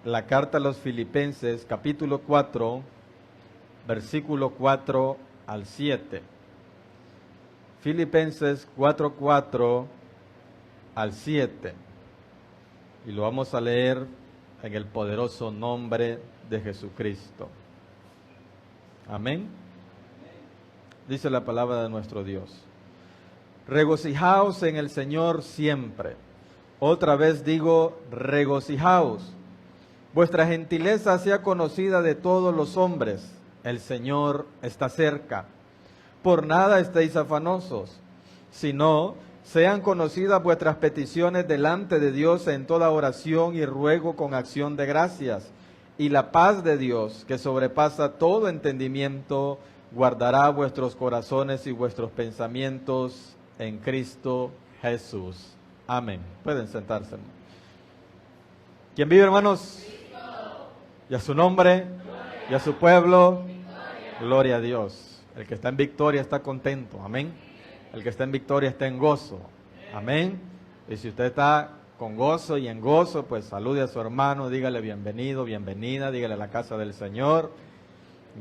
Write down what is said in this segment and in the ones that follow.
la carta a los Filipenses, capítulo 4, versículo 4 al 7. Filipenses 4, 4 al 7. Y lo vamos a leer en el poderoso nombre de Jesucristo. Amén. Dice la palabra de nuestro Dios. Regocijaos en el Señor siempre. Otra vez digo, regocijaos. Vuestra gentileza sea conocida de todos los hombres. El Señor está cerca. Por nada estéis afanosos, sino sean conocidas vuestras peticiones delante de Dios en toda oración y ruego con acción de gracias. Y la paz de Dios, que sobrepasa todo entendimiento, guardará vuestros corazones y vuestros pensamientos en Cristo Jesús. Amén. Pueden sentarse. ¿Quién vive, hermanos? Y a su nombre, y a su pueblo, gloria a Dios. El que está en victoria está contento. Amén. El que está en victoria está en gozo. Amén. Y si usted está con gozo y en gozo, pues salude a su hermano, dígale bienvenido, bienvenida, dígale a la casa del Señor.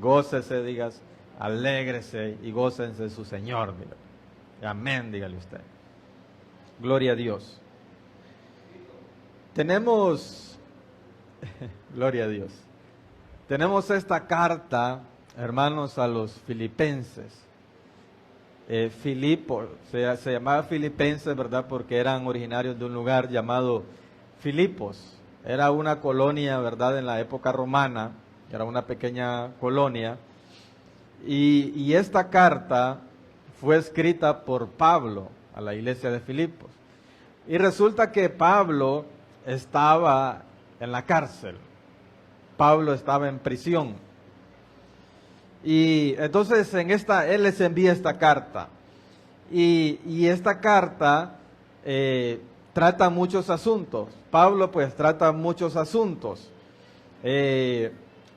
Gócese, digas, alégrese y gócense de su Señor. Dígale. Amén, dígale usted. Gloria a Dios. Tenemos, gloria a Dios, tenemos esta carta, hermanos, a los filipenses. Filipo, se llamaba Filipenses, ¿verdad? Porque eran originarios de un lugar llamado Filipos. Era una colonia, ¿verdad? En la época romana, era una pequeña colonia. Y esta carta fue escrita por Pablo a la iglesia de Filipos. Y resulta que Pablo estaba en la cárcel. Pablo estaba en prisión. Y entonces él les envía esta carta. Y esta carta trata muchos asuntos. Pablo pues trata muchos asuntos.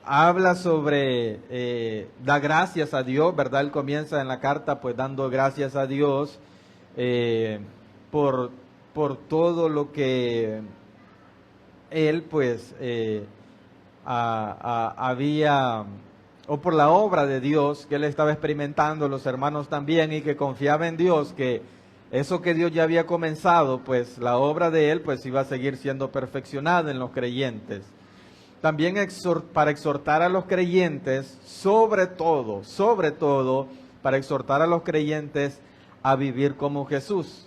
Habla sobre, da gracias a Dios, ¿verdad? Él comienza en la carta pues dando gracias a Dios por todo lo que él pues había, o por la obra de Dios que él estaba experimentando, los hermanos también, y que confiaba en Dios, que eso que Dios ya había comenzado, pues la obra de él pues iba a seguir siendo perfeccionada en los creyentes. También para exhortar a los creyentes, sobre todo, para exhortar a los creyentes a vivir como Jesús.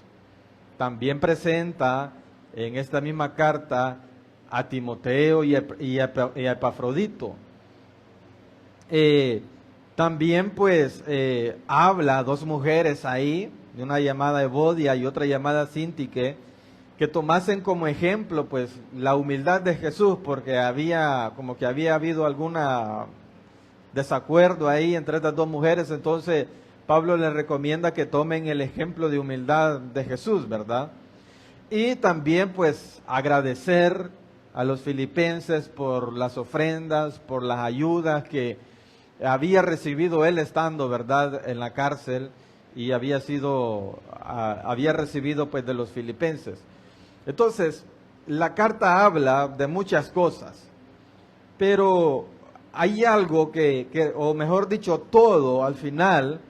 También presenta en esta misma carta a Timoteo y a Epafrodito. También pues habla a dos mujeres ahí, de una llamada Evodia y otra llamada Síntique, que tomasen como ejemplo pues la humildad de Jesús, porque había habido alguna desacuerdo ahí entre estas dos mujeres. Entonces Pablo les recomienda que tomen el ejemplo de humildad de Jesús, ¿verdad? Y también pues agradecer a los filipenses por las ofrendas, por las ayudas que había recibido él estando, ¿verdad?, en la cárcel, y había recibido pues de los filipenses. Entonces, la carta habla de muchas cosas, pero hay algo o mejor dicho, todo al final,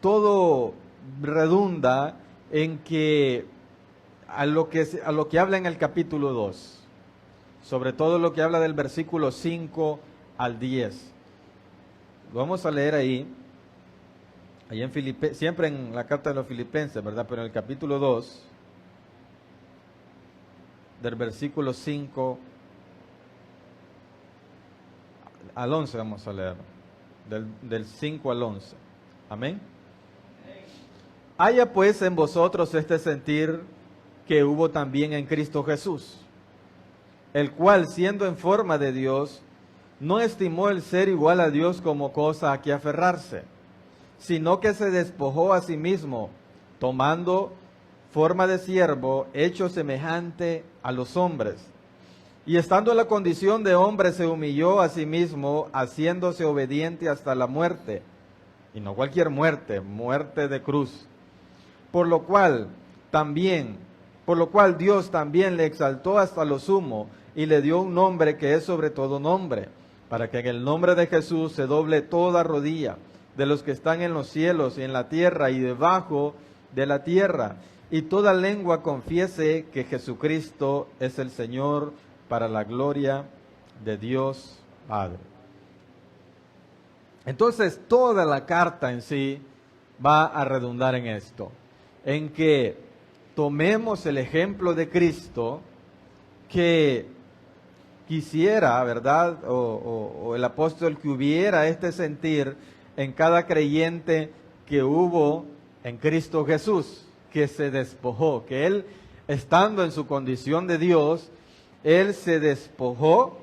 todo redunda en que a lo que habla en el capítulo 2, sobre todo lo que habla del versículo 5 al 10. Lo vamos a leer ahí en siempre en la carta de los Filipenses, ¿verdad? Pero en el capítulo 2, del versículo 5 al 11 vamos a leer, del 5 al 11. Amén. Haya pues en vosotros este sentir que hubo también en Cristo Jesús, el cual, siendo en forma de Dios, no estimó el ser igual a Dios como cosa a que aferrarse, sino que se despojó a sí mismo, tomando forma de siervo, hecho semejante a los hombres. Y estando en la condición de hombre, se humilló a sí mismo, haciéndose obediente hasta la muerte. Y no cualquier muerte, muerte de cruz. Por lo cual, también por lo cual Dios también le exaltó hasta lo sumo y le dio un nombre que es sobre todo nombre, para que en el nombre de Jesús se doble toda rodilla de los que están en los cielos y en la tierra y debajo de la tierra, y toda lengua confiese que Jesucristo es el Señor, para la gloria de Dios Padre. Entonces, toda la carta en sí va a redundar en esto, en que tomemos el ejemplo de Cristo, que quisiera, ¿verdad? O el apóstol, que hubiera este sentir en cada creyente que hubo en Cristo Jesús, que se despojó, que Él, estando en su condición de Dios, Él se despojó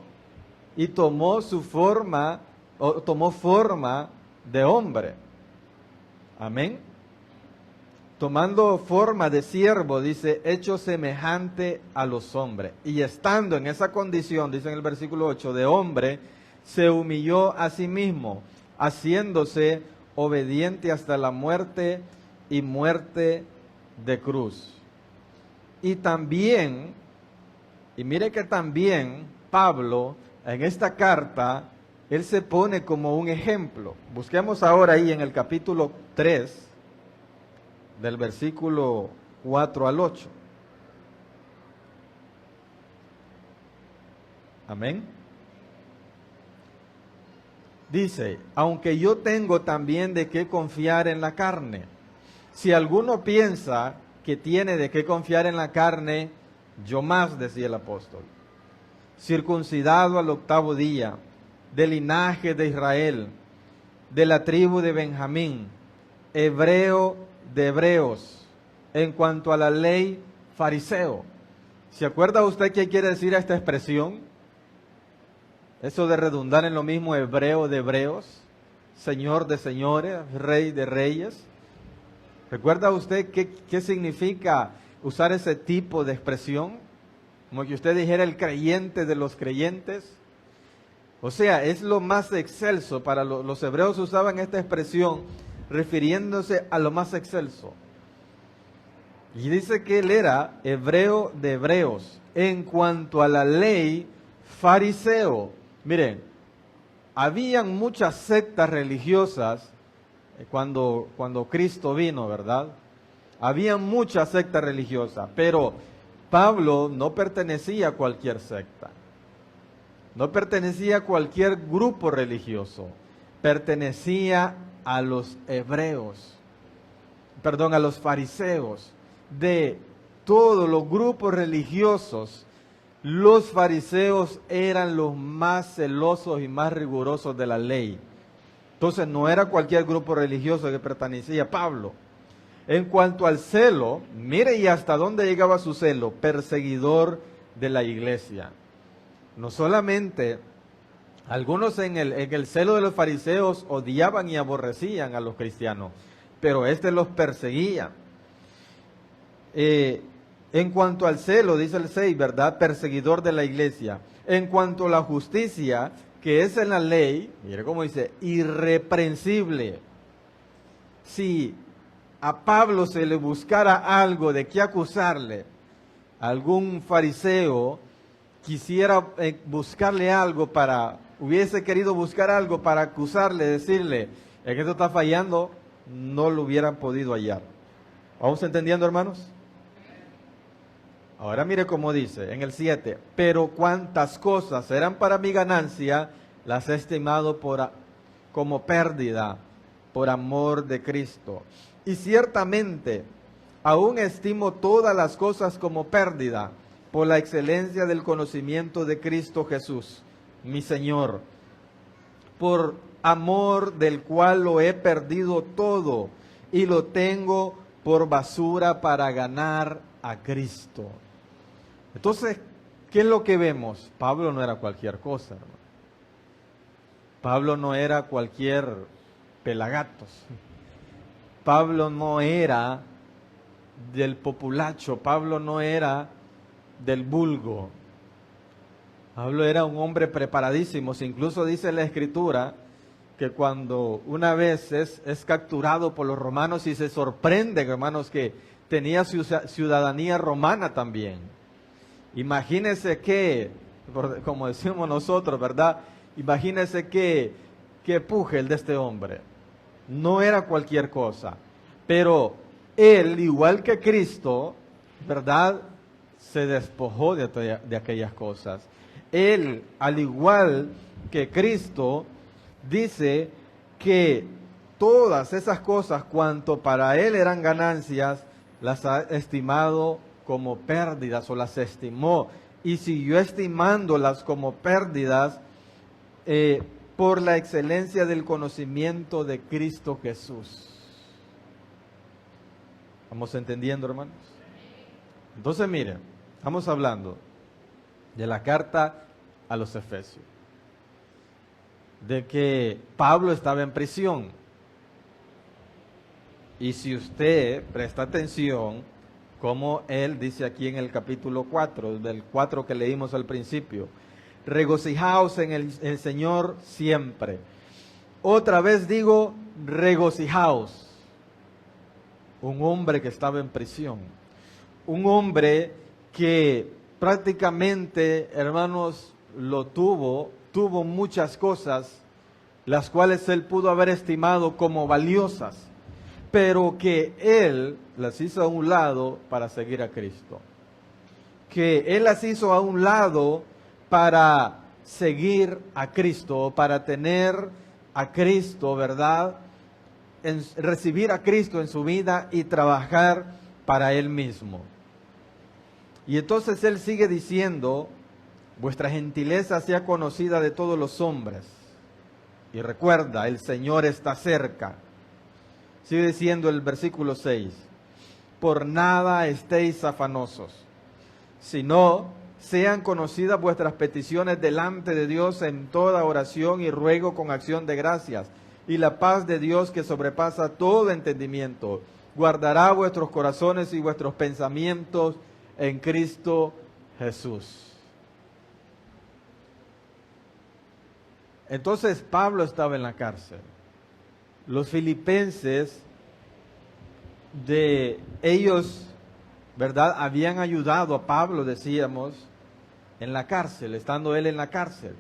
y tomó su forma, o tomó forma de hombre. Amén. Tomando forma de siervo, dice, hecho semejante a los hombres. Y estando en esa condición, dice en el versículo 8, de hombre, se humilló a sí mismo, haciéndose obediente hasta la muerte y muerte de cruz. Y también, y mire que también Pablo, en esta carta, él se pone como un ejemplo. Busquemos ahora ahí en el capítulo 3, del versículo 4 al 8. Amén. Dice, aunque yo tengo también de qué confiar en la carne. Si alguno piensa que tiene de qué confiar en la carne, yo más, decía el apóstol. Circuncidado al 8º día, del linaje de Israel, de la tribu de Benjamín, hebreo de hebreos, en cuanto a la ley, fariseo. ¿Se acuerda usted qué quiere decir esta expresión? Eso de redundar en lo mismo, hebreo de hebreos, señor de señores, rey de reyes. ¿Recuerda usted qué significa usar ese tipo de expresión? Como que usted dijera el creyente de los creyentes. O sea, es lo más excelso. Para los hebreos usaban esta expresión refiriéndose a lo más excelso. Y dice que él era hebreo de hebreos. En cuanto a la ley, fariseo. Miren, habían muchas sectas religiosas cuando Cristo vino, ¿verdad? Habían muchas sectas religiosas, pero Pablo no pertenecía a cualquier secta. No pertenecía a cualquier grupo religioso. Pertenecía a los hebreos, a los fariseos. De todos los grupos religiosos, los fariseos eran los más celosos y más rigurosos de la ley. Entonces no era cualquier grupo religioso que pertenecía a Pablo. En cuanto al celo, mire y hasta dónde llegaba su celo, perseguidor de la iglesia. No solamente, algunos en el celo de los fariseos odiaban y aborrecían a los cristianos, pero los perseguía. En cuanto al celo, dice el 6, ¿verdad? Perseguidor de la iglesia. En cuanto a la justicia, que es en la ley, mire cómo dice, irreprensible. Si a Pablo se le buscara algo de qué acusarle, algún fariseo quisiera buscarle algo hubiese querido buscar algo para acusarle, decirle, es que esto está fallando, no lo hubieran podido hallar. ¿Vamos entendiendo, hermanos? Ahora mire cómo dice en el 7, pero cuantas cosas eran para mi ganancia, las he estimado como pérdida por amor de Cristo. Y ciertamente, aún estimo todas las cosas como pérdida por la excelencia del conocimiento de Cristo Jesús, mi Señor, por amor del cual lo he perdido todo y lo tengo por basura para ganar a Cristo. Entonces, ¿qué es lo que vemos? Pablo no era cualquier cosa, hermano. Pablo no era cualquier pelagatos. Pablo no era del populacho. Pablo no era del vulgo. Pablo era un hombre preparadísimo. Incluso dice la Escritura que cuando una vez es capturado por los romanos y se sorprenden, hermanos, que tenía ciudadanía romana también. Imagínense que, como decimos nosotros, ¿verdad? Imagínense que puje el de este hombre. No era cualquier cosa. Pero él, igual que Cristo, ¿verdad?, se despojó de aquellas cosas. Él, al igual que Cristo, dice que todas esas cosas, cuanto para él eran ganancias, las ha estimado como pérdidas, o las estimó y siguió estimándolas como pérdidas por la excelencia del conocimiento de Cristo Jesús. ¿Vamos entendiendo, hermanos? Entonces, miren, estamos hablando de la carta a los Efesios, de que Pablo estaba en prisión. Y si usted presta atención, como él dice aquí en el capítulo 4, del 4 que leímos al principio, regocijaos en el Señor siempre. Otra vez digo, regocijaos. Un hombre que estaba en prisión, un hombre que prácticamente, hermanos, tuvo muchas cosas, las cuales él pudo haber estimado como valiosas, pero que él las hizo a un lado para seguir a Cristo. Que él las hizo a un lado para seguir a Cristo, para tener a Cristo, ¿verdad?, recibir a Cristo en su vida y trabajar para él mismo. Y entonces él sigue diciendo, vuestra gentileza sea conocida de todos los hombres. Y recuerda, el Señor está cerca. Sigue diciendo el versículo 6, por nada estéis afanosos, sino sean conocidas vuestras peticiones delante de Dios en toda oración y ruego con acción de gracias. Y la paz de Dios, que sobrepasa todo entendimiento, guardará vuestros corazones y vuestros pensamientos en Cristo Jesús. Entonces Pablo estaba en la cárcel. Los filipenses, de ellos, ¿verdad?, habían ayudado a Pablo, decíamos, en la cárcel, estando él en la cárcel.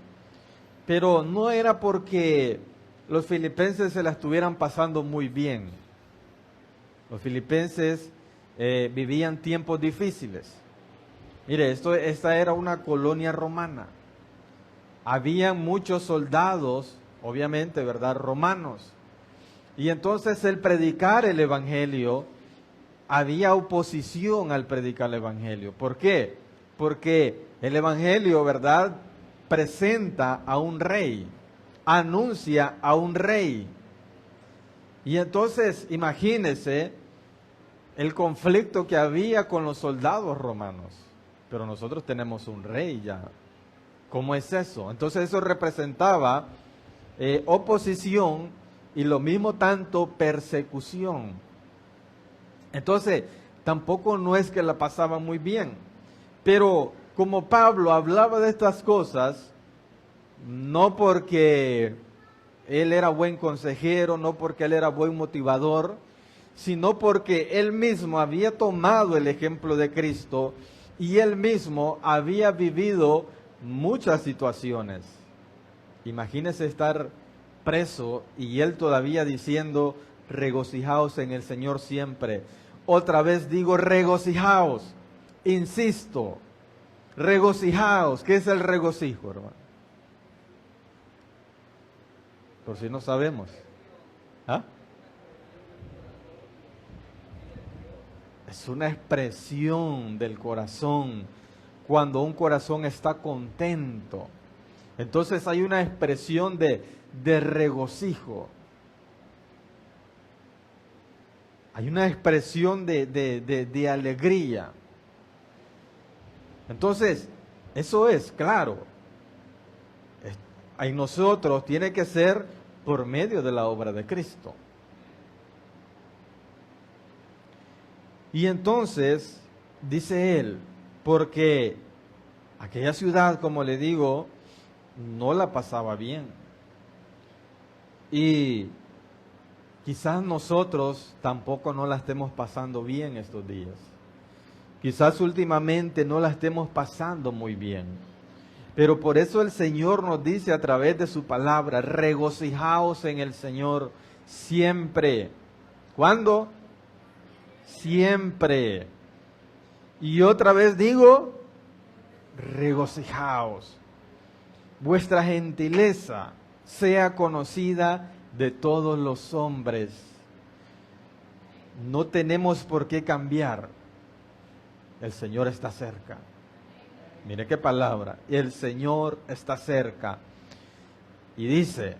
Pero no era porque los filipenses se la estuvieran pasando muy bien. Los filipenses vivían tiempos difíciles. Mire, esta era una colonia romana. Habían muchos soldados, obviamente, ¿verdad?, romanos. Y entonces el predicar el evangelio, había oposición al predicar el evangelio. ¿Por qué? Porque el evangelio, ¿verdad?, presenta a un rey, anuncia a un rey. Y entonces, imagínense el conflicto que había con los soldados romanos. Pero nosotros tenemos un rey ya. ¿Cómo es eso? Entonces eso representaba oposición y lo mismo tanto persecución. Entonces, tampoco no es que la pasaban muy bien. Pero como Pablo hablaba de estas cosas, no porque él era buen consejero, no porque él era buen motivador, sino porque él mismo había tomado el ejemplo de Cristo y él mismo había vivido muchas situaciones. Imagínese estar preso y él todavía diciendo, regocijaos en el Señor siempre. Otra vez digo, regocijaos. Insisto, regocijaos. ¿Qué es el regocijo, hermano? Por si no sabemos. ¿Ah? Es una expresión del corazón. Cuando un corazón está contento, entonces hay una expresión de regocijo. Hay una expresión de alegría. Entonces, eso es claro. En nosotros tiene que ser por medio de la obra de Cristo. Y entonces, dice él, porque aquella ciudad, como le digo, no la pasaba bien. Y quizás nosotros tampoco no la estemos pasando bien estos días. Quizás últimamente no la estemos pasando muy bien. Pero por eso el Señor nos dice a través de su palabra, regocijaos en el Señor siempre. ¿Cuándo? Siempre. Y otra vez digo, regocijaos. Vuestra gentileza sea conocida de todos los hombres. No tenemos por qué cambiar. El Señor está cerca. Mire qué palabra. El Señor está cerca. Y dice,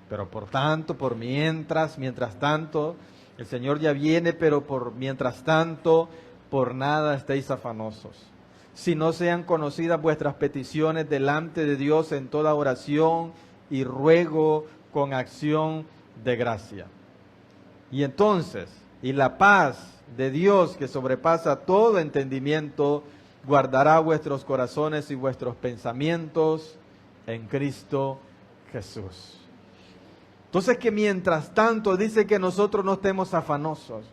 pero por tanto, mientras tanto, el Señor ya viene, pero mientras tanto, por nada estéis afanosos. Si no sean conocidas vuestras peticiones delante de Dios en toda oración y ruego con acción de gracia. Y entonces, y la paz de Dios que sobrepasa todo entendimiento, guardará vuestros corazones y vuestros pensamientos en Cristo Jesús. Entonces que mientras tanto dice que nosotros no estemos afanosos,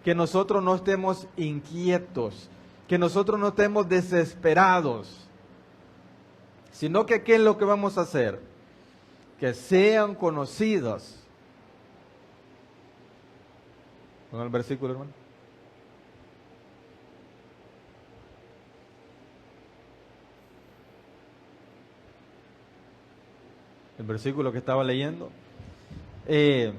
que nosotros no estemos inquietos, que nosotros no estemos desesperados, sino que ¿qué es lo que vamos a hacer? Que sean conocidos. ¿Con el versículo, hermano? El versículo que estaba leyendo. El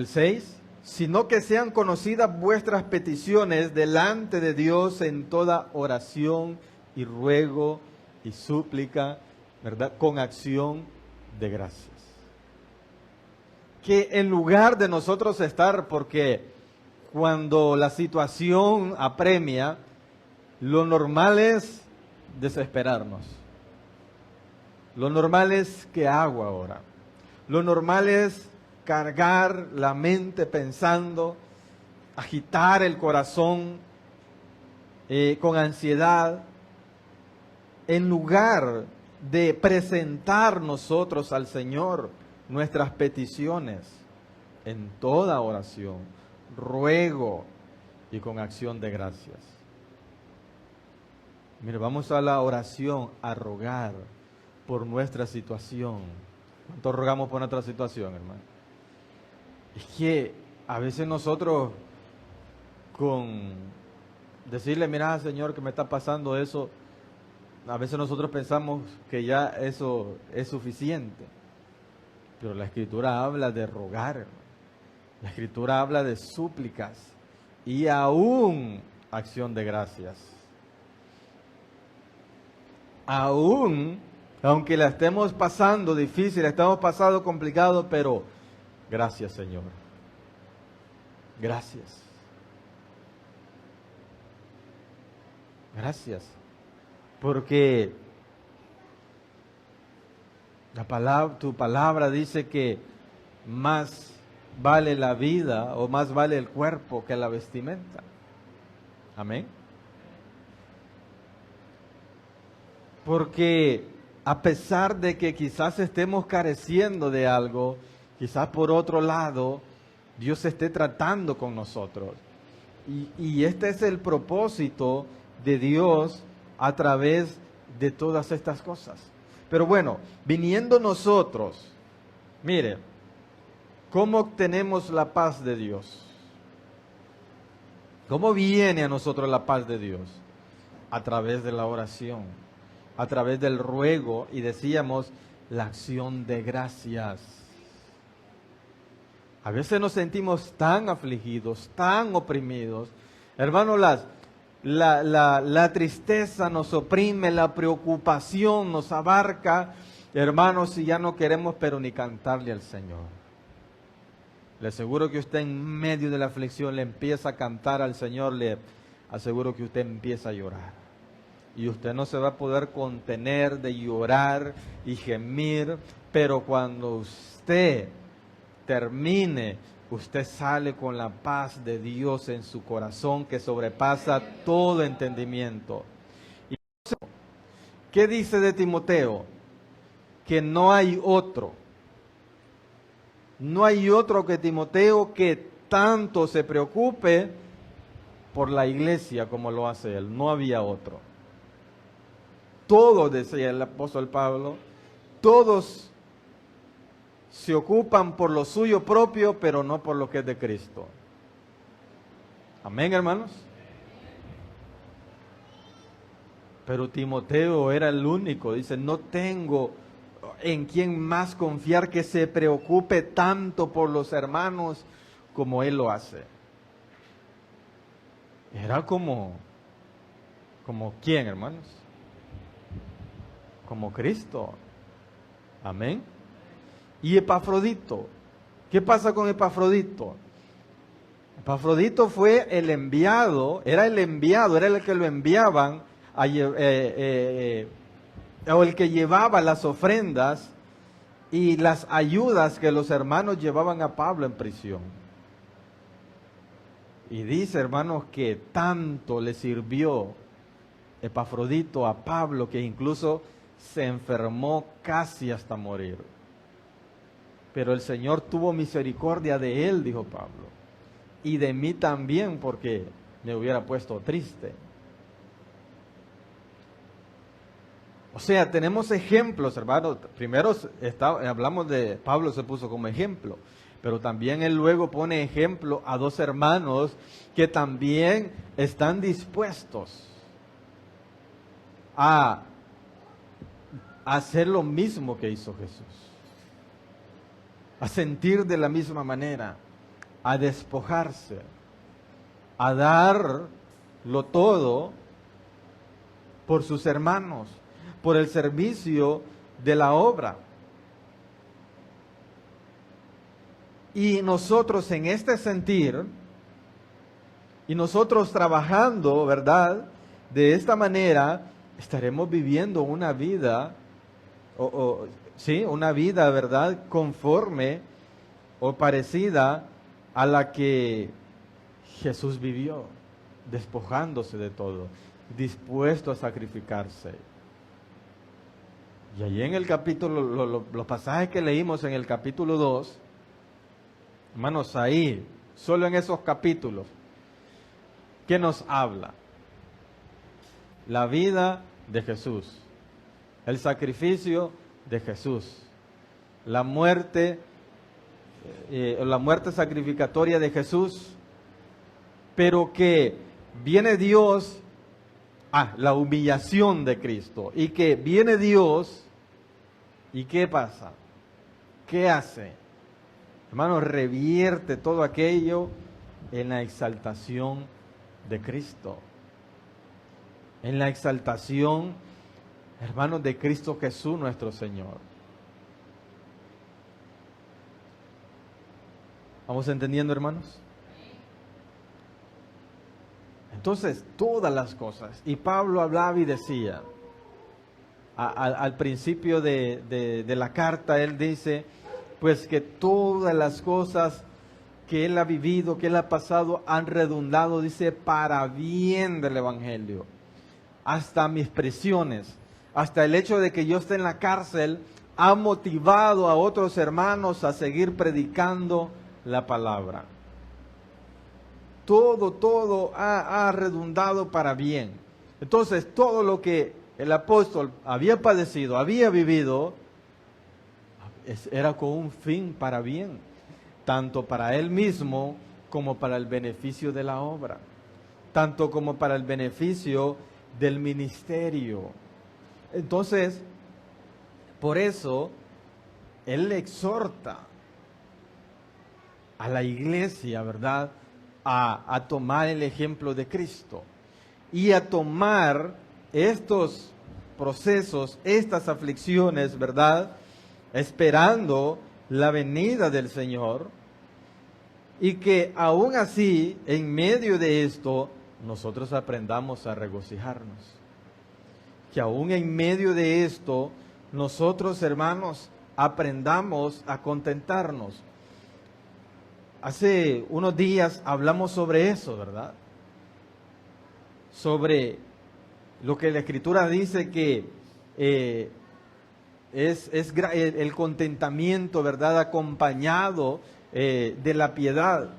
6. Sino que sean conocidas vuestras peticiones delante de Dios en toda oración y ruego y súplica, ¿verdad? Con acción de gracias. Que en lugar de nosotros estar, porque cuando la situación apremia, lo normal es desesperarnos. Lo normal es ¿qué hago ahora? Lo normal es cargar la mente pensando, agitar el corazón con ansiedad, en lugar de presentar nosotros al Señor nuestras peticiones en toda oración, ruego y con acción de gracias. Mire, vamos a la oración, a rogar por nuestra situación. ¿Cuánto rogamos por nuestra situación, hermano? Es que a veces nosotros con decirle, mira, Señor, que me está pasando eso, a veces nosotros pensamos que ya eso es suficiente. Pero la Escritura habla de rogar, hermano. La Escritura habla de súplicas y aún acción de gracias. Aún, aunque la estemos pasando difícil, la estamos pasando complicado, pero gracias, Señor. Gracias. Gracias. Porque tu palabra dice que más vale la vida o más vale el cuerpo que la vestimenta. Amén. Porque a pesar de que quizás estemos careciendo de algo, quizás por otro lado, Dios esté tratando con nosotros. Y este es el propósito de Dios a través de todas estas cosas. Pero bueno, viniendo nosotros, mire, ¿cómo obtenemos la paz de Dios? ¿Cómo viene a nosotros la paz de Dios? A través de la oración, a través del ruego y decíamos la acción de gracias. A veces nos sentimos tan afligidos, tan oprimidos. Hermanos, la tristeza nos oprime, la preocupación nos abarca. Hermanos, y ya no queremos pero ni cantarle al Señor. Le aseguro que usted en medio de la aflicción le empieza a cantar al Señor, le aseguro que usted empieza a llorar. Y usted no se va a poder contener de llorar y gemir, pero cuando usted termine, usted sale con la paz de Dios en su corazón que sobrepasa todo entendimiento. Y ¿qué dice de Timoteo? Que no hay otro No hay otro que Timoteo que tanto se preocupe por la iglesia como lo hace él. No había otro. Todos, decía el apóstol Pablo, todos se ocupan por lo suyo propio, pero no por lo que es de Cristo. Amén, hermanos. Pero Timoteo era el único, dice, no tengo en quien más confiar que se preocupe tanto por los hermanos como él lo hace. Era como ¿quién, hermanos? Como Cristo. Amén. Y Epafrodito. ¿Qué pasa con Epafrodito? Epafrodito fue el enviado, era el que lo enviaban, o el que llevaba las ofrendas y las ayudas que los hermanos llevaban a Pablo en prisión. Y dice, hermanos, que tanto le sirvió Epafrodito a Pablo que incluso se enfermó casi hasta morir. Pero el Señor tuvo misericordia de él, dijo Pablo, y de mí también, porque me hubiera puesto triste. O sea, tenemos ejemplos, hermanos. Primero hablamos de Pablo, se puso como ejemplo, pero también él luego pone ejemplo a dos hermanos que también están dispuestos a hacer lo mismo que hizo Jesús, a sentir de la misma manera, a despojarse, a darlo todo por sus hermanos, por el servicio de la obra. Y nosotros en este sentir, y nosotros trabajando, ¿verdad?, de esta manera, estaremos viviendo una vida, una vida, ¿verdad?, conforme o parecida a la que Jesús vivió, despojándose de todo, dispuesto a sacrificarse. Y allí en el capítulo, los pasajes que leímos en el capítulo 2, hermanos, ahí, solo en esos capítulos, ¿qué nos habla? La vida de Jesús, el sacrificio de Jesús, la muerte sacrificatoria de Jesús, pero que viene Dios, la humillación de Cristo, y que viene Dios, ¿y qué pasa? ¿Qué hace? Hermano, revierte todo aquello en la exaltación de Cristo, en la exaltación, hermanos, de Cristo Jesús nuestro Señor. ¿Vamos entendiendo, hermanos? Entonces, todas las cosas, y Pablo hablaba y decía, al principio de la carta, él dice, pues que todas las cosas que él ha vivido, que él ha pasado, han redundado, dice, para bien del Evangelio. Hasta mis prisiones, hasta el hecho de que yo esté en la cárcel, ha motivado a otros hermanos a seguir predicando la palabra. Todo ha redundado para bien. Entonces, todo lo que el apóstol había padecido, había vivido, era con un fin para bien, tanto para él mismo como para el beneficio de la obra, tanto como para el beneficio del ministerio. Entonces, por eso, él le exhorta a la iglesia, ¿verdad?, a tomar el ejemplo de Cristo y a tomar estos procesos, estas aflicciones, ¿verdad?, esperando la venida del Señor, y que aún así, en medio de esto, nosotros aprendamos a regocijarnos. Que aún en medio de esto, nosotros, hermanos, aprendamos a contentarnos. Hace unos días hablamos sobre eso, ¿verdad? Sobre lo que la Escritura dice que el contentamiento, ¿verdad? Acompañado de la piedad.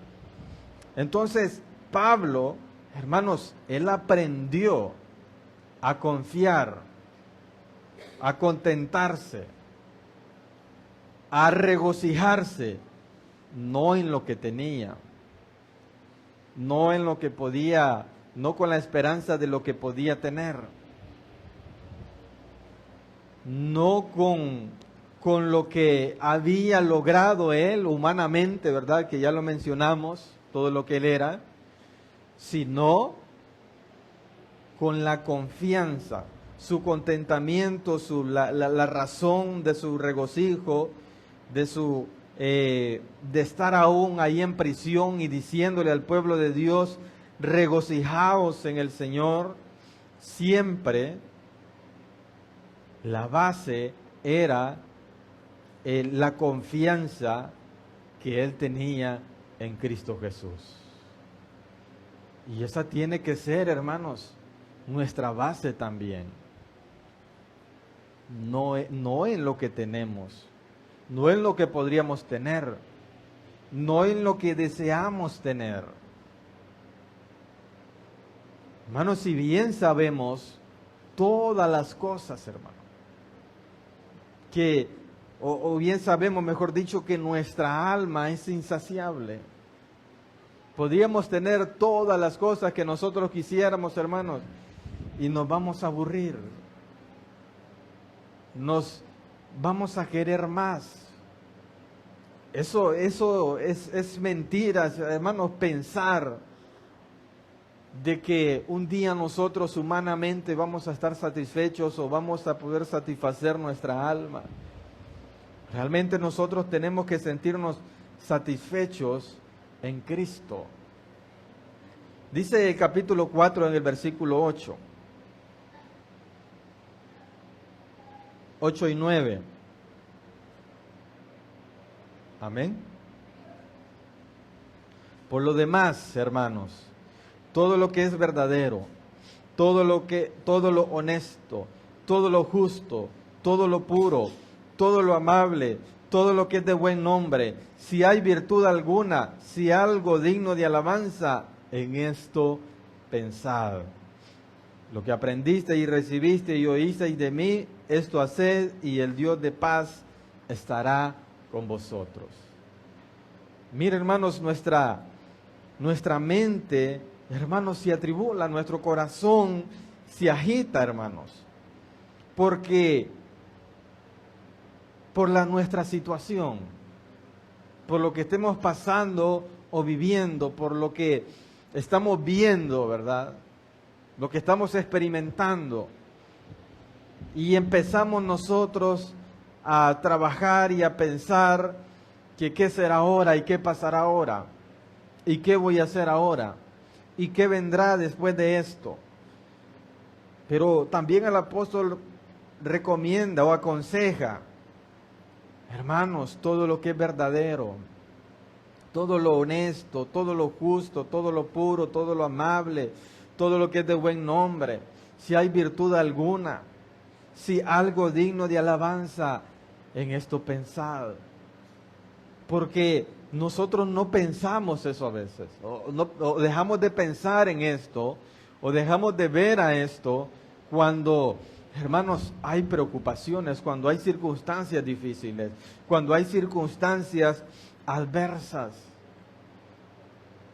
Entonces, Pablo, hermanos, él aprendió a confiar, a contentarse, a regocijarse, no en lo que tenía, no en lo que podía, no con la esperanza de lo que podía tener, no con lo que había logrado él humanamente, ¿verdad? Que ya lo mencionamos, todo lo que él era, sino con la confianza, su contentamiento, la razón de su regocijo, de estar aún ahí en prisión y diciéndole al pueblo de Dios, regocijaos en el Señor. Siempre la base era la confianza que él tenía en Cristo Jesús. Y esa tiene que ser, hermanos, nuestra base también. No en lo que tenemos, no en lo que podríamos tener, no en lo que deseamos tener. Hermanos, si bien sabemos todas las cosas, hermano, o bien sabemos, mejor dicho, que nuestra alma es insaciable. Podríamos tener todas las cosas que nosotros quisiéramos, hermanos, y nos vamos a aburrir. Nos vamos a querer más. Eso es mentira, hermanos, pensar de que un día nosotros humanamente vamos a estar satisfechos o vamos a poder satisfacer nuestra alma. Realmente nosotros tenemos que sentirnos satisfechos en Cristo. Dice el capítulo 4 en el versículo 8 y 9. Amén. Por lo demás, hermanos, todo lo que es verdadero, todo lo honesto, todo lo justo, todo lo puro, todo lo amable, todo lo que es de buen nombre, si hay virtud alguna, si algo digno de alabanza, en esto pensad. Lo que aprendiste y recibiste y oísteis de mí, esto haced, y el Dios de paz estará con vosotros. Mira, hermanos, nuestra mente, hermanos, se atribula, nuestro corazón se agita, hermanos, porque por nuestra situación, por lo que estemos pasando o viviendo, por lo que estamos viendo, ¿verdad? Lo que estamos experimentando. Y empezamos nosotros a trabajar y a pensar que qué será ahora y qué pasará ahora y qué voy a hacer ahora y qué vendrá después de esto. Pero también el apóstol recomienda o aconseja, hermanos, todo lo que es verdadero, todo lo honesto, todo lo justo, todo lo puro, todo lo amable, todo lo que es de buen nombre, si hay virtud alguna, si algo digno de alabanza, en esto pensad. Porque nosotros no pensamos eso a veces, o dejamos de pensar en esto, o dejamos de ver a esto cuando, hermanos, hay preocupaciones, cuando hay circunstancias difíciles, cuando hay circunstancias adversas.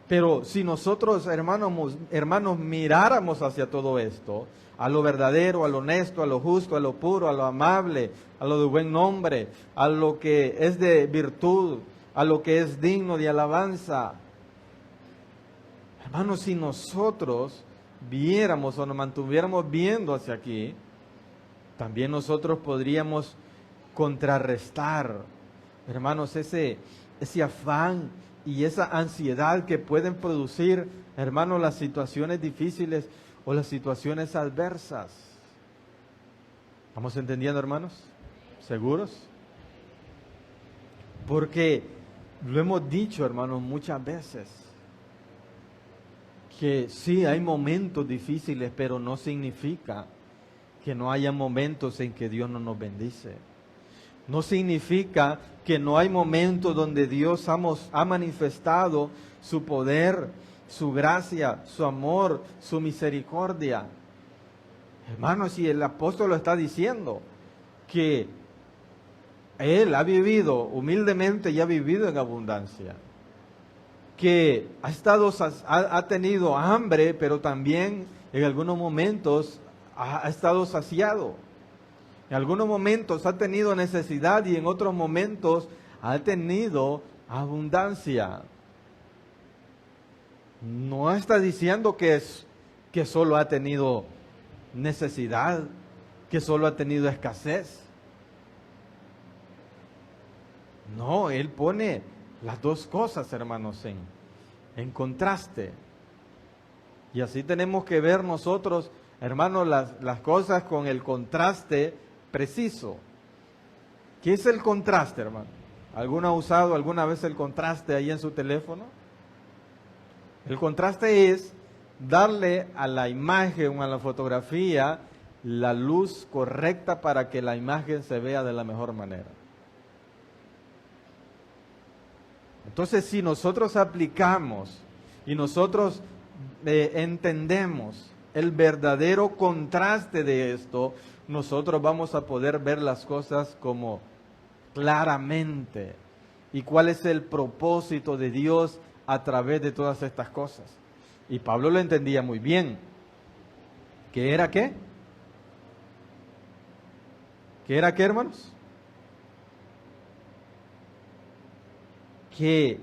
Pero si nosotros, hermanos, miráramos hacia todo esto, a lo verdadero, a lo honesto, a lo justo, a lo puro, a lo amable, a lo de buen nombre, a lo que es de virtud, a lo que es digno de alabanza. Hermanos, si nosotros viéramos o nos mantuviéramos viendo hacia aquí, también nosotros podríamos contrarrestar, hermanos, ese afán y esa ansiedad que pueden producir, hermanos, las situaciones difíciles o las situaciones adversas. ¿Estamos entendiendo, hermanos? ¿Seguros? Porque lo hemos dicho, hermanos, muchas veces, que sí hay momentos difíciles, pero no significa que no haya momentos en que Dios no nos bendice. No significa que no hay momentos donde Dios ha manifestado su poder, su gracia, su amor, su misericordia. Hermanos, si el apóstol lo está diciendo, que él ha vivido humildemente y ha vivido en abundancia, que ha tenido hambre, pero también en algunos momentos ha estado saciado. En algunos momentos ha tenido necesidad y en otros momentos ha tenido abundancia. No está diciendo que solo ha tenido necesidad, que solo ha tenido escasez. No, Él pone las dos cosas, hermanos, en contraste. Y así tenemos que ver nosotros, hermanos, las cosas con el contraste preciso. ¿Qué es el contraste, hermano? ¿Alguno ha usado alguna vez el contraste ahí en su teléfono? El contraste es darle a la imagen o a la fotografía la luz correcta para que la imagen se vea de la mejor manera. Entonces, si nosotros aplicamos y nosotros entendemos el verdadero contraste de esto, nosotros vamos a poder ver las cosas como claramente. ¿Y cuál es el propósito de Dios a través de todas estas cosas? Y Pablo lo entendía muy bien. ¿Qué era qué? ¿Qué era qué, hermanos? Que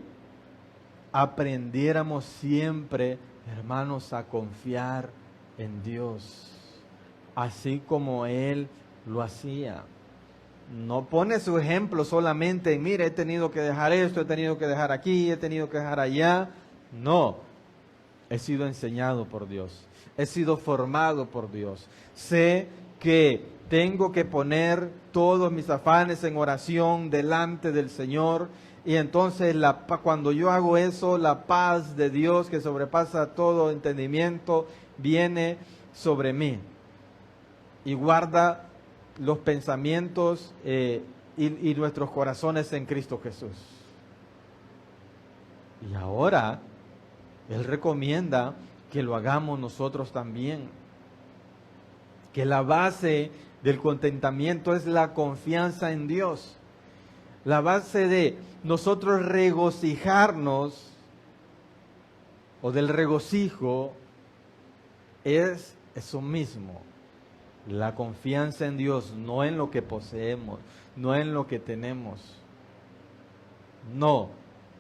aprendiéramos siempre, hermanos, a confiar en Dios, así como Él lo hacía. No pone su ejemplo solamente en, mire, he tenido que dejar esto, he tenido que dejar aquí, he tenido que dejar allá. No, he sido enseñado por Dios, he sido formado por Dios. Sé que tengo que poner todos mis afanes en oración delante del Señor. Y entonces cuando yo hago eso, la paz de Dios que sobrepasa todo entendimiento viene sobre mí y guarda los pensamientos y nuestros corazones en Cristo Jesús. Y ahora Él recomienda que lo hagamos nosotros también, que la base del contentamiento es la confianza en Dios. La base de nosotros regocijarnos o del regocijo es eso mismo, la confianza en Dios, no en lo que poseemos, no en lo que tenemos, no,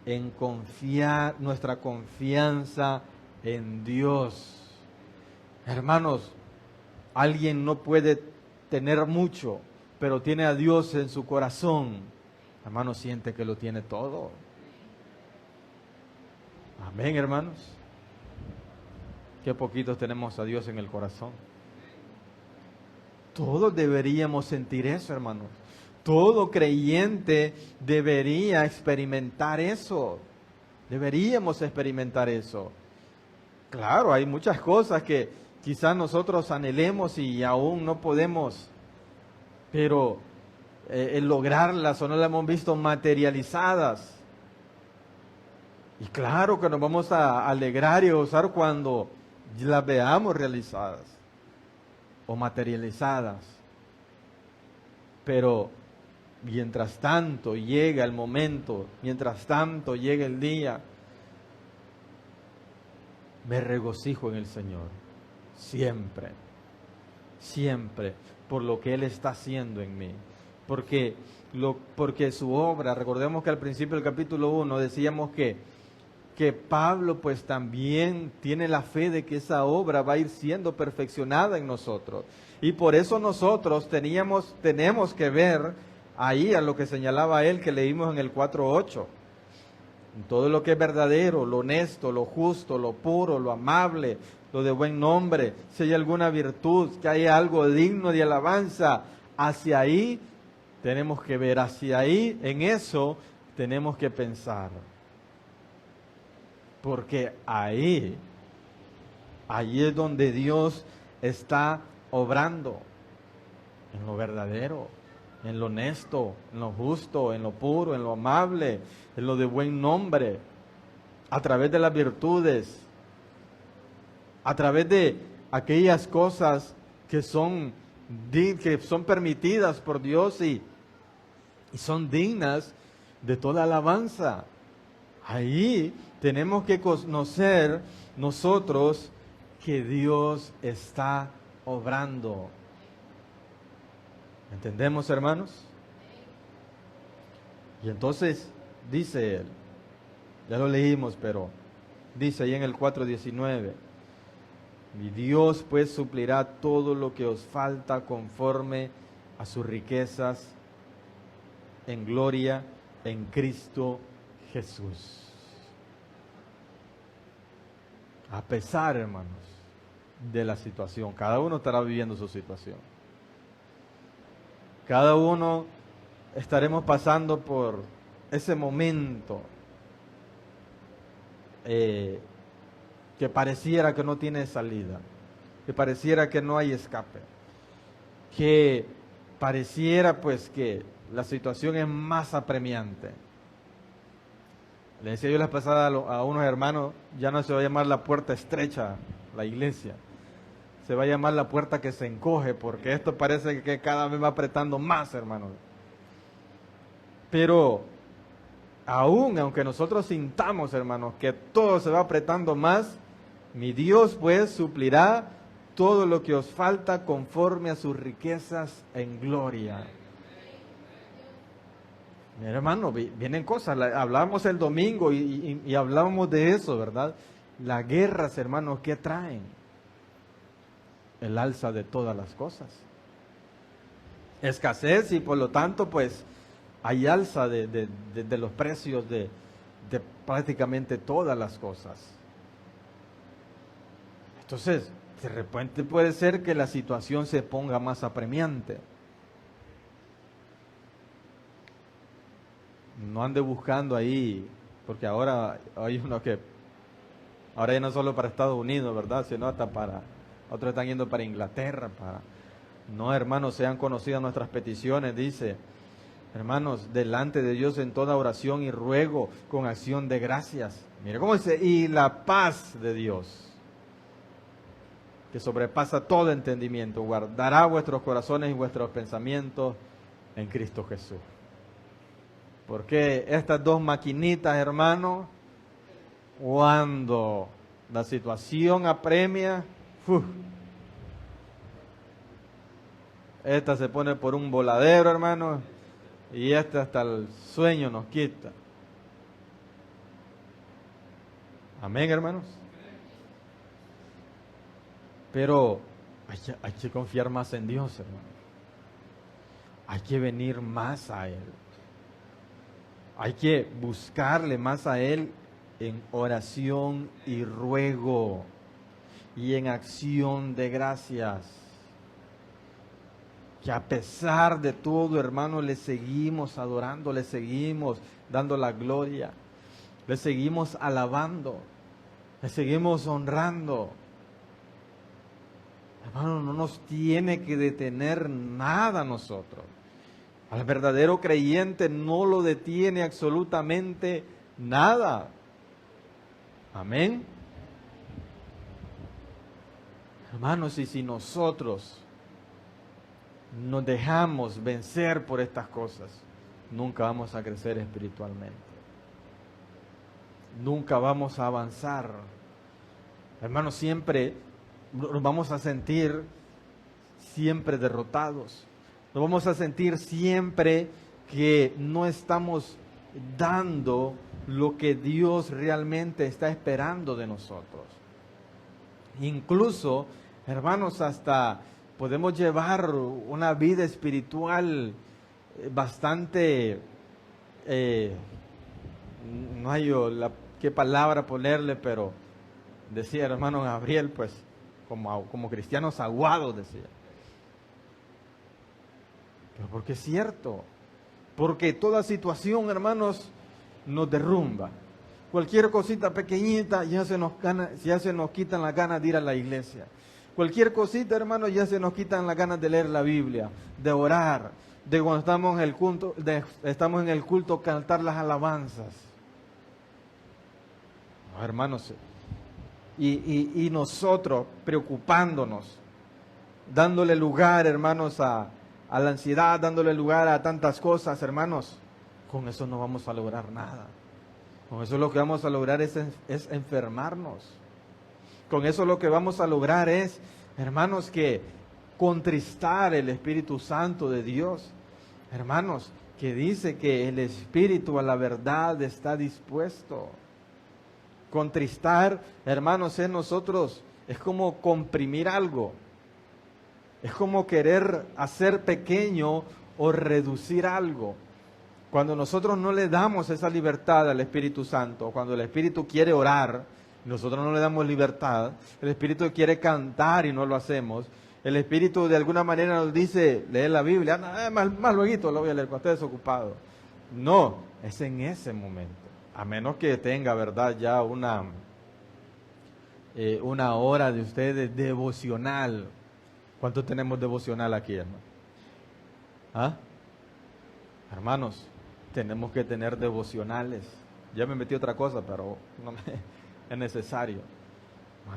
en confiar, nuestra confianza en Dios. Hermanos, alguien no puede tener mucho, pero tiene a Dios en su corazón. Hermano, siente que lo tiene todo. Amén, hermanos. Qué poquitos tenemos a Dios en el corazón. Todos deberíamos sentir eso, hermanos. Todo creyente debería experimentar eso. Deberíamos experimentar eso. Claro, hay muchas cosas que quizás nosotros anhelemos y aún no podemos, pero el lograrlas o no las hemos visto materializadas. Y claro que nos vamos a alegrar y gozar cuando las veamos realizadas o materializadas. Pero mientras tanto llega el momento, mientras tanto llega el día, me regocijo en el Señor. Siempre, siempre, por lo que Él está haciendo en mí. Porque su obra, recordemos que al principio del capítulo 1 decíamos que Pablo pues también tiene la fe de que esa obra va a ir siendo perfeccionada en nosotros. Y por eso nosotros tenemos que ver ahí a lo que señalaba él que leímos en el 4:8. Todo lo que es verdadero, lo honesto, lo justo, lo puro, lo amable, lo de buen nombre, si hay alguna virtud, que hay algo digno de alabanza, hacia ahí tenemos que ver, hacia ahí, en eso tenemos que pensar. Porque ahí es donde Dios está obrando, en lo verdadero. en lo honesto, en lo justo, en lo puro, en lo amable, en lo de buen nombre, a través de las virtudes, a través de aquellas cosas que son permitidas por Dios y son dignas de toda alabanza. Ahí tenemos que conocer nosotros que Dios está obrando. ¿Entendemos, hermanos? Y entonces dice él, ya lo leímos, pero dice ahí en el 4:19, mi Dios pues suplirá todo lo que os falta conforme a sus riquezas en gloria en Cristo Jesús. A pesar, hermanos, de la situación, cada uno estará viviendo su situación. Cada uno estaremos pasando por ese momento que pareciera que no tiene salida, que pareciera que no hay escape, que pareciera pues que la situación es más apremiante. Le decía yo la pasada a unos hermanos, ya no se va a llamar la puerta estrecha, la iglesia, se va a llamar la puerta que se encoge, porque esto parece que cada vez va apretando más, hermanos. Pero aunque nosotros sintamos, hermanos, que todo se va apretando más, mi Dios pues suplirá todo lo que os falta conforme a sus riquezas en gloria. Mi hermano, vienen cosas, hablábamos el domingo y hablábamos de eso, ¿verdad? Las guerras, hermanos, ¿qué traen? El alza de todas las cosas. Escasez y por lo tanto, pues, hay alza de los precios de prácticamente todas las cosas. Entonces, de repente puede ser que la situación se ponga más apremiante. No ande buscando ahí, porque ahora hay uno que, ahora ya no solo para Estados Unidos, ¿verdad? Sino hasta otros están yendo para Inglaterra, no, hermanos, sean conocidas nuestras peticiones, dice, hermanos, delante de Dios en toda oración y ruego con acción de gracias. Mire cómo dice, y la paz de Dios, que sobrepasa todo entendimiento, guardará vuestros corazones y vuestros pensamientos en Cristo Jesús. Porque estas dos maquinitas, hermanos, cuando la situación apremia, esta se pone por un voladero, hermanos, y esta hasta el sueño nos quita. Amén, hermanos. Pero hay que confiar más en Dios, hermanos. Hay que venir más a Él. Hay que buscarle más a Él en oración y ruego y en acción de gracias. Que a pesar de todo, hermano, le seguimos adorando, le seguimos dando la gloria, le seguimos alabando, le seguimos honrando. Hermano, no nos tiene que detener nada a nosotros. Al verdadero creyente no lo detiene absolutamente nada. Amén. Hermanos, y si nosotros nos dejamos vencer por estas cosas, nunca vamos a crecer espiritualmente. Nunca vamos a avanzar. Hermanos, siempre nos vamos a sentir siempre derrotados. Nos vamos a sentir siempre que no estamos dando lo que Dios realmente está esperando de nosotros. Incluso, hermanos, hasta podemos llevar una vida espiritual bastante, no hay qué palabra ponerle, pero decía el hermano Gabriel, pues, como cristianos aguados, decía. Pero porque es cierto, porque toda situación, hermanos, nos derrumba. Cualquier cosita pequeñita ya se nos quitan las ganas de ir a la iglesia. Cualquier cosita, hermanos, ya se nos quitan las ganas de leer la Biblia, de orar, de cuando estamos en el culto cantar las alabanzas. No, hermanos, y nosotros preocupándonos, dándole lugar, hermanos, a la ansiedad, dándole lugar a tantas cosas, hermanos, con eso no vamos a lograr nada. Con eso lo que vamos a lograr es enfermarnos. Con eso lo que vamos a lograr es, hermanos, que contristar el Espíritu Santo de Dios. Hermanos, que dice que el Espíritu a la verdad está dispuesto. Contristar, hermanos, en nosotros es como comprimir algo. Es como querer hacer pequeño o reducir algo. Cuando nosotros no le damos esa libertad al Espíritu Santo, cuando el Espíritu quiere orar, nosotros no le damos libertad, el Espíritu quiere cantar y no lo hacemos, el Espíritu de alguna manera nos dice, lee la Biblia, más luego lo voy a leer cuando esté desocupado. No, es en ese momento, a menos que tenga, ¿verdad?, ya una hora de ustedes devocional. ¿Cuánto tenemos devocional aquí, hermano? ¿Ah? Hermanos, tenemos que tener devocionales. Ya me metí otra cosa, pero es necesario.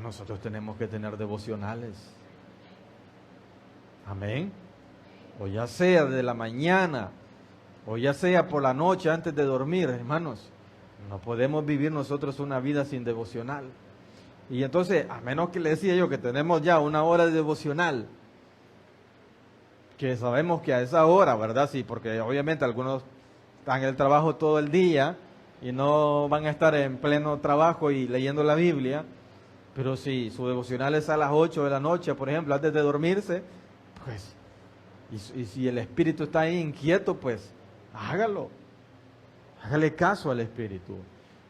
Nosotros tenemos que tener devocionales. Amén. O ya sea de la mañana, o ya sea por la noche antes de dormir, hermanos. No podemos vivir nosotros una vida sin devocional. Y entonces, a menos que le decía yo que tenemos ya una hora de devocional, que sabemos que a esa hora, ¿verdad? Sí, porque obviamente algunos están en el trabajo todo el día y no van a estar en pleno trabajo y leyendo la Biblia, pero si su devocional es a las 8 de la noche, por ejemplo, antes de dormirse, pues, y si el espíritu está ahí inquieto, pues, hágalo. Hágale caso al Espíritu,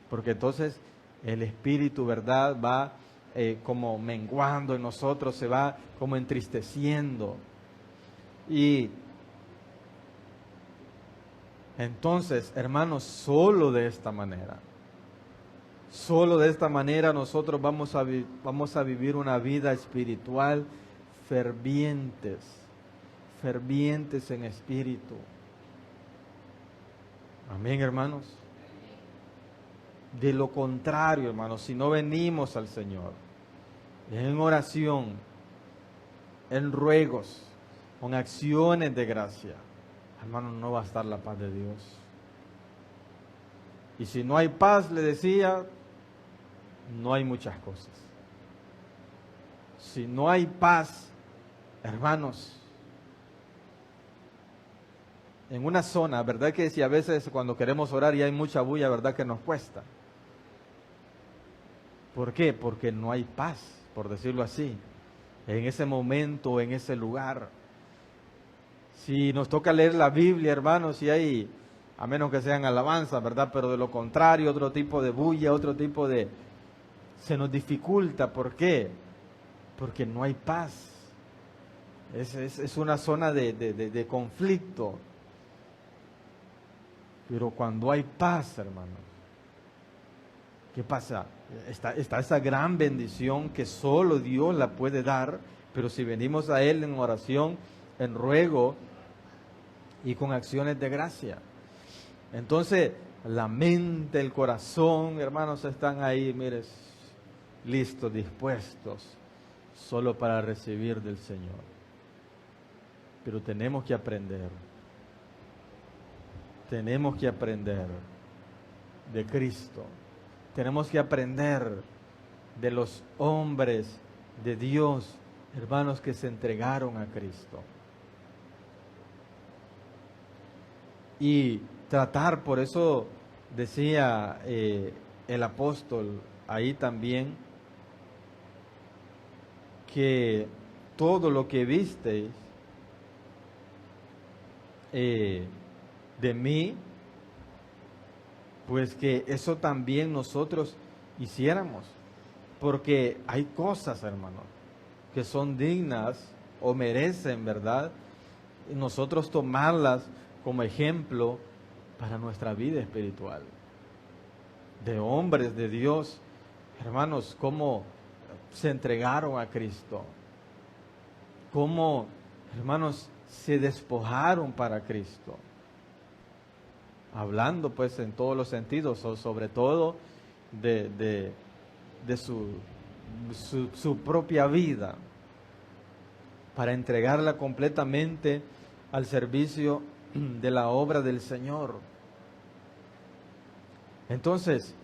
porque entonces el Espíritu, ¿verdad?, va como menguando en nosotros, se va como entristeciendo. Y entonces, hermanos, solo de esta manera nosotros vamos a vivir una vida espiritual fervientes en espíritu. Amén, hermanos. De lo contrario, hermanos, si no venimos al Señor en oración, en ruegos, con acciones de gracia, hermanos, no va a estar la paz de Dios. Y si no hay paz, le decía, no hay muchas cosas. Si no hay paz, hermanos, en una zona, ¿verdad que si a veces cuando queremos orar y hay mucha bulla, ¿verdad que nos cuesta? ¿Por qué? Porque no hay paz, por decirlo así, en ese momento, en ese lugar. Si nos toca leer la Biblia, hermanos, si hay, a menos que sean alabanzas, ¿verdad? Pero de lo contrario, otro tipo de bulla, otro tipo de... se nos dificulta. ¿Por qué? Porque no hay paz. Es una zona de conflicto. Pero cuando hay paz, hermanos, ¿qué pasa? Está esa gran bendición que solo Dios la puede dar, pero si venimos a Él en oración, en ruego y con acciones de gracia. Entonces, la mente, el corazón, hermanos, están ahí, mires, listos, dispuestos, solo para recibir del Señor. Pero tenemos que aprender de Cristo. Tenemos que aprender de los hombres de Dios, hermanos, que se entregaron a Cristo. Y tratar, por eso decía el apóstol ahí también, que todo lo que visteis de mí, pues que eso también nosotros hiciéramos, porque hay cosas, hermanos, que son dignas o merecen, ¿verdad?, nosotros tomarlas como ejemplo para nuestra vida espiritual, de hombres de Dios, hermanos, cómo se entregaron a Cristo, cómo, hermanos, se despojaron para Cristo. Hablando pues en todos los sentidos, o sobre todo de su propia vida, para entregarla completamente al servicio de la obra del Señor. Entonces,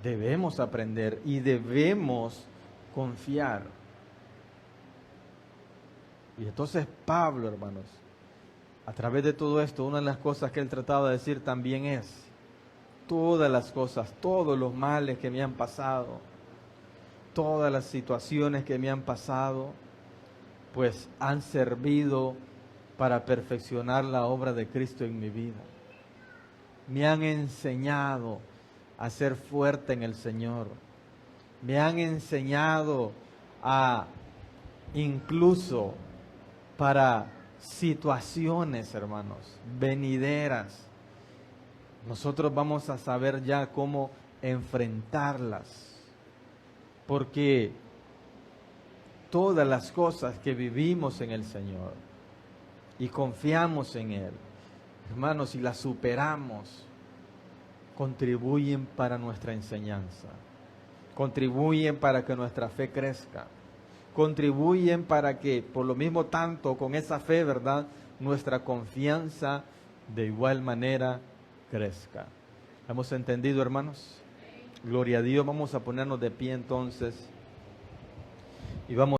debemos aprender y debemos confiar. Y entonces Pablo, hermanos, a través de todo esto, una de las cosas que él trataba de decir también es, todas las cosas, todos los males que me han pasado, todas las situaciones que me han pasado, pues han servido para perfeccionar la obra de Cristo en mi vida. Me han enseñado a ser fuerte en el Señor. Me han enseñado a incluso para situaciones, hermanos, venideras. Nosotros vamos a saber ya cómo enfrentarlas. Porque todas las cosas que vivimos en el Señor y confiamos en Él, hermanos, y las superamos, contribuyen para nuestra enseñanza, contribuyen para que nuestra fe crezca, contribuyen para que, por lo mismo tanto, con esa fe, ¿verdad?, nuestra confianza de igual manera crezca. ¿Hemos entendido, hermanos? Gloria a Dios. Vamos a ponernos de pie entonces y vamos